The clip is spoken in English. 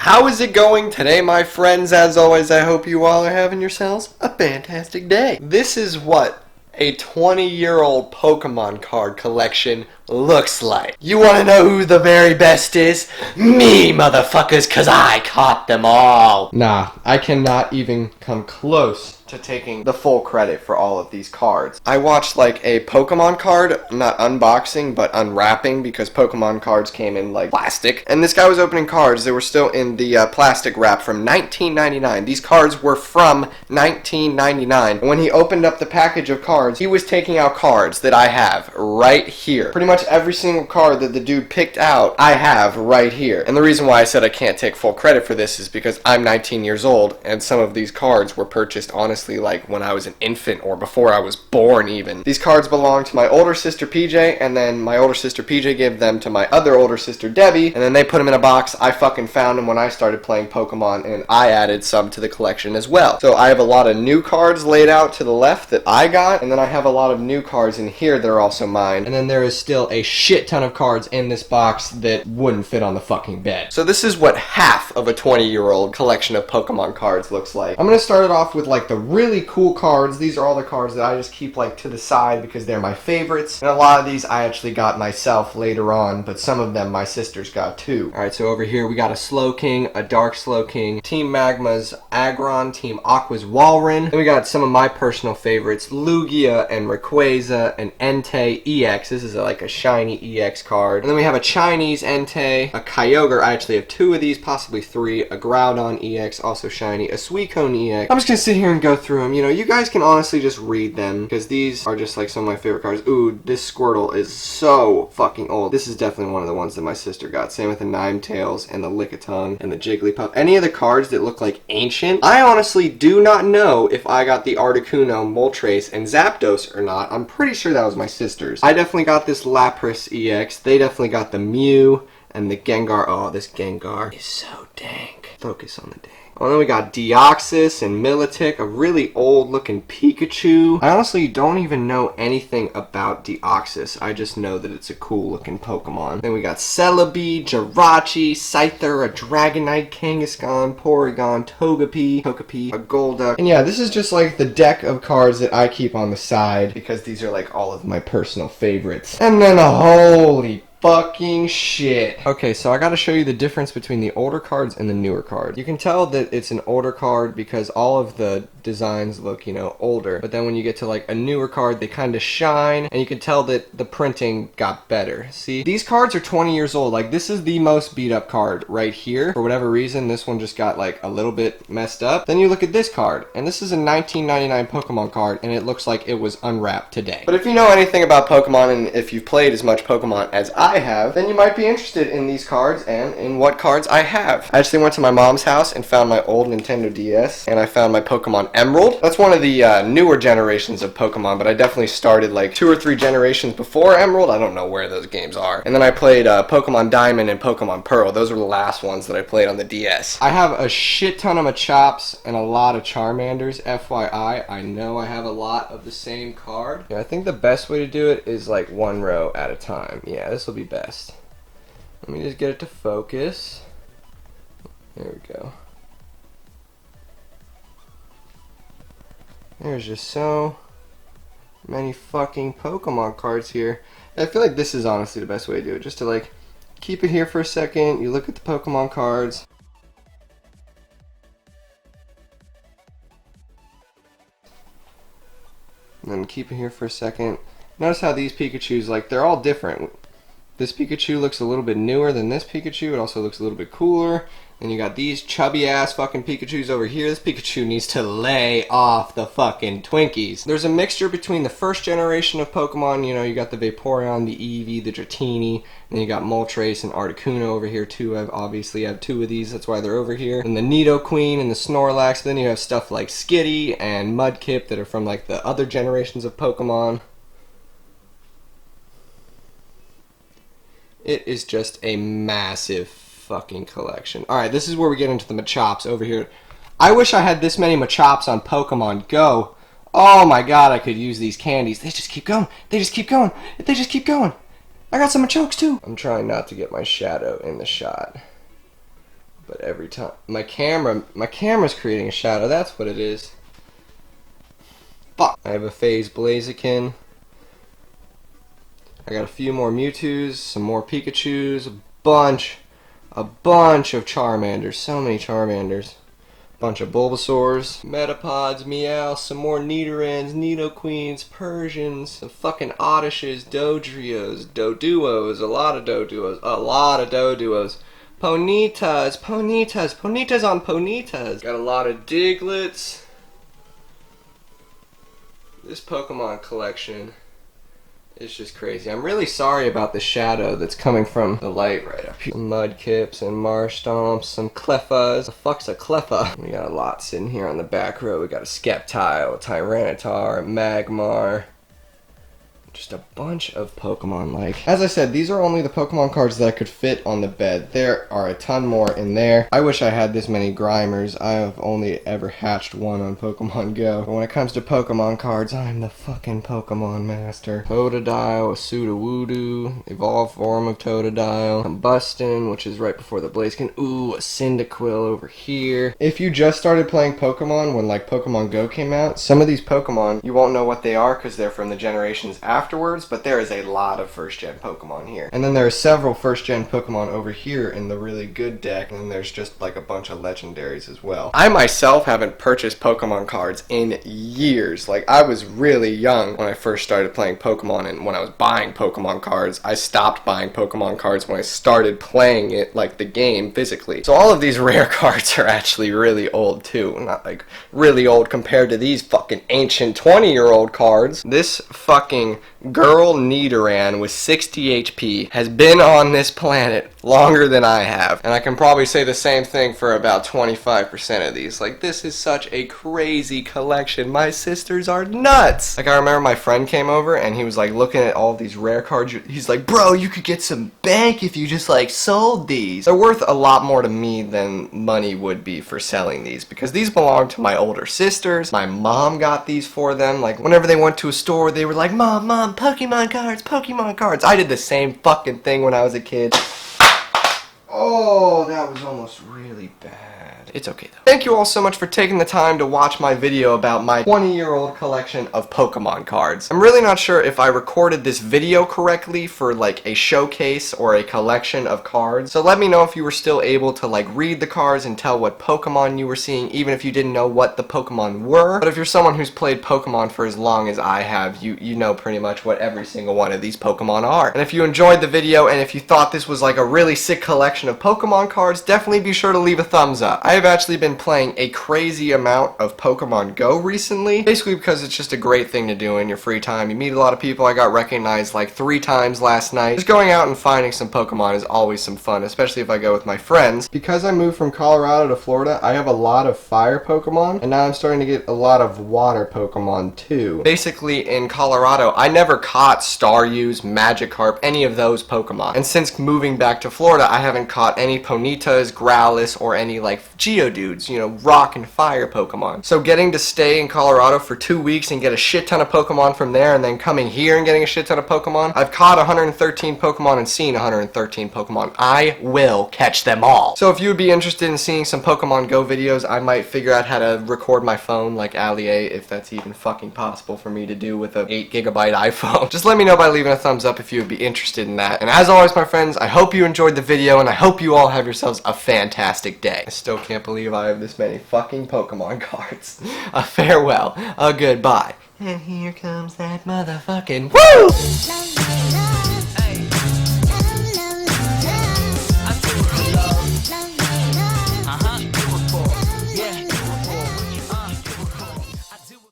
How is it going today, my friends? As always, I hope you all are having yourselves a fantastic day. This is what a 20-year-old Pokemon card collection looks like. You want to know who the very best is? Me, motherfuckers, cause I caught them all. Nah, I cannot even come close to taking the full credit for all of these cards. I watched like a Pokemon card, not unboxing, but unwrapping, because Pokemon cards came in like plastic. And this guy was opening cards. They were still in the plastic wrap from 1999. These cards were from 1999. And when he opened up the package of cards, he was taking out cards that I have right here. Pretty much every single card that the dude picked out, I have right here. And the reason why I said I can't take full credit for this is because I'm 19 years old, and some of these cards were purchased honestly like when I was an infant or before I was born even. These cards belong to my older sister PJ, and then my older sister PJ gave them to my other older sister Debbie, and then they put them in a box. I fucking found them when I started playing Pokemon, and I added some to the collection as well. So I have a lot of new cards laid out to the left that I got, and then I have a lot of new cards in here that are also mine. And then there is still a shit ton of cards in this box that wouldn't fit on the fucking bed. So this is what half of a 20-year-old collection of Pokemon cards looks like. I'm gonna start it off with like the really cool cards. These are all the cards that I just keep like to the side because they're my favorites. And a lot of these I actually got myself later on, but some of them my sisters got too. Alright, so over here we got a Slowking, a Dark Slowking, Team Magma's Aggron, Team Aqua's Walrein. Then we got some of my personal favorites, Lugia and Rayquaza and Entei EX. This is like a shiny EX card. And then we have a Chinese Entei, a Kyogre. I actually have two of these, possibly three. A Groudon EX, also shiny. A Suicune EX. I'm just gonna sit here and go through them. You know, you guys can honestly just read them because these are just like some of my favorite cards. Ooh, this Squirtle is so fucking old. This is definitely one of the ones that my sister got. Same with the Ninetales and the Lickitung and the Jigglypuff. Any of the cards that look like ancient, I honestly do not know if I got the Articuno, Moltres, and Zapdos or not. I'm pretty sure that was my sister's. I definitely got this Lapras EX. They definitely got the Mew and the Gengar. Oh, this Gengar is so dank. Focus on the dank. Well, then we got Deoxys and Milotic, a really old-looking Pikachu. I honestly don't even know anything about Deoxys. I just know that it's a cool-looking Pokemon. Then we got Celebi, Jirachi, Scyther, a Dragonite, Kangaskhan, Porygon, Togepi, a Golduck. And yeah, this is just like the deck of cards that I keep on the side because these are like all of my personal favorites. And then holy fucking shit. Okay, so I gotta show you the difference between the older cards and the newer cards. You can tell that it's an older card because all of the designs look, you know, older. But then when you get to like a newer card, they kind of shine, and you can tell that the printing got better. See, these cards are 20 years old. Like, this is the most beat up card right here. For whatever reason, this one just got like a little bit messed up. Then you look at this card, and this is a 1999 Pokemon card, and it looks like it was unwrapped today. But if you know anything about Pokemon, and if you've played as much Pokemon as I have, then you might be interested in these cards and in what cards I have. I actually went to my mom's house and found my old Nintendo DS, and I found my Pokemon Emerald. That's one of the newer generations of Pokemon, but I definitely started like 2 or 3 generations before Emerald. I don't know where those games are. And then I played Pokemon Diamond and Pokemon Pearl. Those were the last ones that I played on the DS. I have a shit ton of Machops and a lot of Charmanders. FYI, I know I have a lot of the same card. Yeah, I think the best way to do it is like one row at a time. Yeah, this will be best. Let me just get it to focus. There we go. There's just so many fucking Pokemon cards here. I feel like this is honestly the best way to do it. Just to like keep it here for a second. You look at the Pokemon cards. And then keep it here for a second. Notice how these Pikachus, like, they're all different. This Pikachu looks a little bit newer than this Pikachu. It also looks a little bit cooler. Then you got these chubby ass fucking Pikachus over here. This Pikachu needs to lay off the fucking Twinkies. There's a mixture between the first generation of Pokemon. You know, you got the Vaporeon, the Eevee, the Dratini. Then you got Moltres and Articuno over here too. I've obviously have 2 of these. That's why they're over here. And the Nidoqueen and the Snorlax. Then you have stuff like Skitty and Mudkip that are from like the other generations of Pokemon. It is just a massive fucking collection. Alright, this is where we get into the Machops over here. I wish I had this many Machops on Pokemon Go. Oh my god, I could use these candies. They just keep going. They just keep going. They just keep going. I got some Machops too. I'm trying not to get my shadow in the shot. But every time my camera's creating a shadow. That's what it is. Fuck. I have a phase Blaziken. I got a few more Mewtwo's, some more Pikachus, a bunch of Charmanders. So many Charmanders. Bunch of Bulbasaurs, Metapods, Meow, some more Nidorans, Nidoqueens, Persians, some fucking Oddishes, Dodrios, Doduos, a lot of Doduos, Ponytas on Ponytas. Got a lot of Diglets. This Pokemon collection is just crazy. I'm really sorry about the shadow that's coming from the light right up here. Some Mudkips and Marshtomps, some Cleffas. The fuck's a Cleffa? We got a lot sitting here on the back row. We got a Sceptile, a Tyranitar, a Magmar. Just a bunch of Pokemon like. As I said, these are only the Pokemon cards that I could fit on the bed. There are a ton more in there. I wish I had this many Grimers. I have only ever hatched one on Pokemon Go. But when it comes to Pokemon cards, I'm the fucking Pokemon master. Totodile, a Sudowoodo, evolved form of Totodile, Combustion, which is right before the Blaziken. Ooh, a Cyndaquil over here. If you just started playing Pokemon when like Pokemon Go came out, some of these Pokemon, you won't know what they are because they're from the generations afterwards, but there is a lot of first-gen Pokemon here. And then there are several first-gen Pokemon over here in the really good deck, and then there's just like a bunch of legendaries as well. I myself haven't purchased Pokemon cards in years. Like, I was really young when I first started playing Pokemon, and when I was buying Pokemon cards, I stopped buying Pokemon cards when I started playing it, like the game, physically. So all of these rare cards are actually really old too. Not like really old compared to these fucking ancient 20-year-old cards. This fucking girl Nidoran with 60 HP has been on this planet longer than I have, and I can probably say the same thing for about 25% of these. Like, this is such a crazy collection. My sisters are nuts. Like, I remember my friend came over and he was like looking at all these rare cards. He's like, bro, you could get some bank if you just like sold these. They're worth a lot more to me than money would be for selling these, because these belong to my older sisters. My mom got these for them. Like, whenever they went to a store, they were like, Mom, Pokemon cards, Pokemon cards. I did the same fucking thing when I was a kid. Oh, that was almost really bad. It's okay though. Thank you all so much for taking the time to watch my video about my 20-year-old collection of Pokemon cards. I'm really not sure if I recorded this video correctly for like a showcase or a collection of cards. So let me know if you were still able to like read the cards and tell what Pokemon you were seeing, even if you didn't know what the Pokemon were. But if you're someone who's played Pokemon for as long as I have, you know pretty much what every single one of these Pokemon are. And if you enjoyed the video and if you thought this was like a really sick collection of Pokemon cards, definitely be sure to leave a thumbs up. I have actually been playing a crazy amount of Pokemon Go recently, basically because it's just a great thing to do in your free time. You meet a lot of people. I got recognized like 3 times last night. Just going out and finding some Pokemon is always some fun, especially if I go with my friends. Because I moved from Colorado to Florida, I have a lot of fire Pokemon, and now I'm starting to get a lot of water Pokemon too. Basically, in Colorado, I never caught Staryus, Magikarp, any of those Pokemon. And since moving back to Florida, I haven't caught any Ponytas, Growlithe, or any like Geodudes, you know, rock and fire Pokemon. So getting to stay in Colorado for 2 weeks and get a shit ton of Pokemon from there, and then coming here and getting a shit ton of Pokemon, I've caught 113 Pokemon and seen 113 Pokemon. I will catch them all. So if you would be interested in seeing some Pokemon Go videos, I might figure out how to record my phone like Ali A, if that's even fucking possible for me to do with a 8GB iPhone. Just let me know by leaving a thumbs up if you would be interested in that. And as always, my friends, I hope you enjoyed the video, and I hope you all have yourselves a fantastic day. I still can't believe I have this many fucking Pokemon cards. A farewell, a goodbye, and here comes that motherfucking woo!